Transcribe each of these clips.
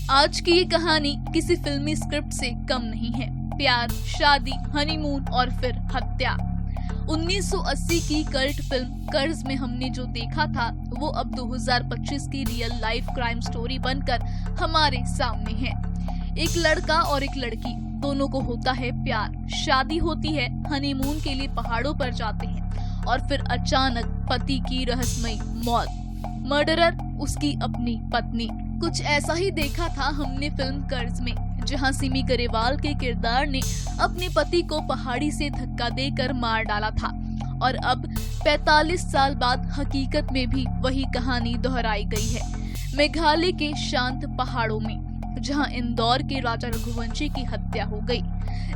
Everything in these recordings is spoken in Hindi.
आज की ये कहानी किसी फिल्मी स्क्रिप्ट से कम नहीं है। प्यार, शादी, हनीमून और फिर हत्या। 1980 की कल्ट फिल्म कर्ज में हमने जो देखा था वो अब 2025 की रियल लाइफ क्राइम स्टोरी बनकर हमारे सामने है। एक लड़का और एक लड़की दोनों को होता है प्यार, शादी होती है, हनीमून के लिए पहाड़ों पर जाते हैं और फिर अचानक पति की रहस्यमयी मौत। मर्डरर उसकी अपनी पत्नी। कुछ ऐसा ही देखा था हमने फिल्म कर्ज में, जहां सिमी गरेवाल के किरदार ने अपने पति को पहाड़ी से धक्का देकर मार डाला था और अब 45 साल बाद हकीकत में भी वही कहानी दोहराई गई है, मेघालय के शांत पहाड़ों में, जहां इंदौर के राजा रघुवंशी की हत्या हो गई।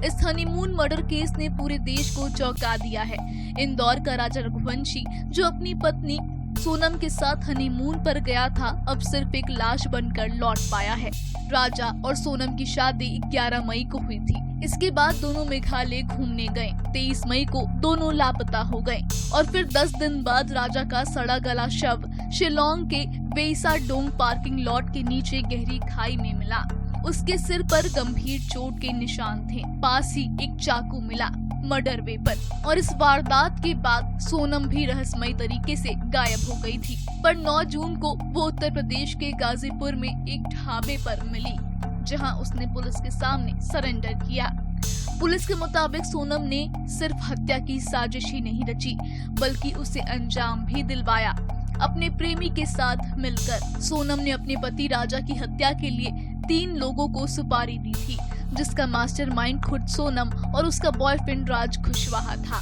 इस हनीमून मर्डर केस ने पूरे देश को चौंका दिया है। इंदौर का राजा रघुवंशी, जो अपनी पत्नी सोनम के साथ हनीमून पर गया था, अब सिर्फ एक लाश बनकर लौट पाया है। राजा और सोनम की शादी 11 मई को हुई थी। इसके बाद दोनों मेघालय घूमने गए। 23 मई को दोनों लापता हो गए और फिर 10 दिन बाद राजा का सड़ा गला शव शिलोंग के वेसा डोंग पार्किंग लॉट के नीचे गहरी खाई में मिला। उसके सिर पर गंभीर चोट के निशान थे। पास ही एक चाकू मिला, मर्डर वेपन। और इस वारदात के बाद सोनम भी रहस्यमयी तरीके से गायब हो गई थी। पर 9 जून को वो उत्तर प्रदेश के गाजीपुर में एक ढाबे पर मिली, जहां उसने पुलिस के सामने सरेंडर किया। पुलिस के मुताबिक सोनम ने सिर्फ हत्या की साजिश ही नहीं रची, बल्कि उसे अंजाम भी दिलवाया। अपने प्रेमी के साथ मिलकर सोनम ने अपने पति राजा की हत्या के लिए 3 लोगों को सुपारी दी थी, जिसका मास्टरमाइंड खुद सोनम और उसका बॉयफ्रेंड राज कुशवाहा था।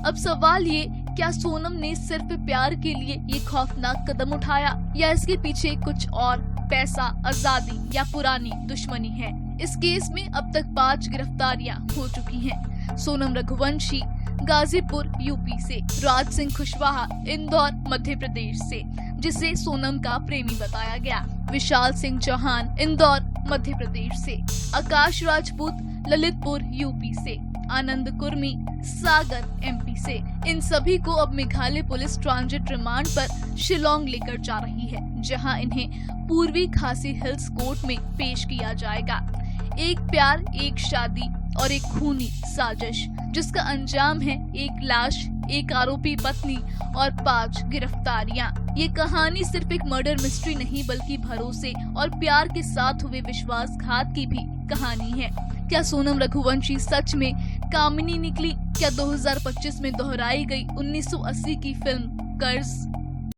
अब सवाल ये, क्या सोनम ने सिर्फ प्यार के लिए ये खौफनाक कदम उठाया, या इसके पीछे कुछ और, पैसा, आजादी या पुरानी दुश्मनी है? इस केस में अब तक 5 गिरफ्तारियां हो चुकी हैं। सोनम रघुवंशी गाजीपुर यूपी से, राज सिंह कुशवाहा इंदौर मध्य प्रदेश से, जिसे सोनम का प्रेमी बताया गया, विशाल सिंह चौहान इंदौर मध्य प्रदेश से, आकाश राजपूत ललितपुर यूपी से, आनंद कुर्मी सागर एमपी से। इन सभी को अब मेघालय पुलिस ट्रांजिट रिमांड पर शिलोंग लेकर जा रही है, जहां इन्हें पूर्वी खासी हिल्स कोर्ट में पेश किया जाएगा। एक प्यार, एक शादी और एक खूनी साजिश, जिसका अंजाम है एक लाश, एक आरोपी पत्नी और 5 गिरफ्तारियां। ये कहानी सिर्फ एक मर्डर मिस्ट्री नहीं, बल्कि भरोसे और प्यार के साथ हुए विश्वासघात की भी कहानी है। क्या सोनम रघुवंशी सच में कामिनी निकली? क्या 2025 में दोहराई गई 1980 की फिल्म कर्ज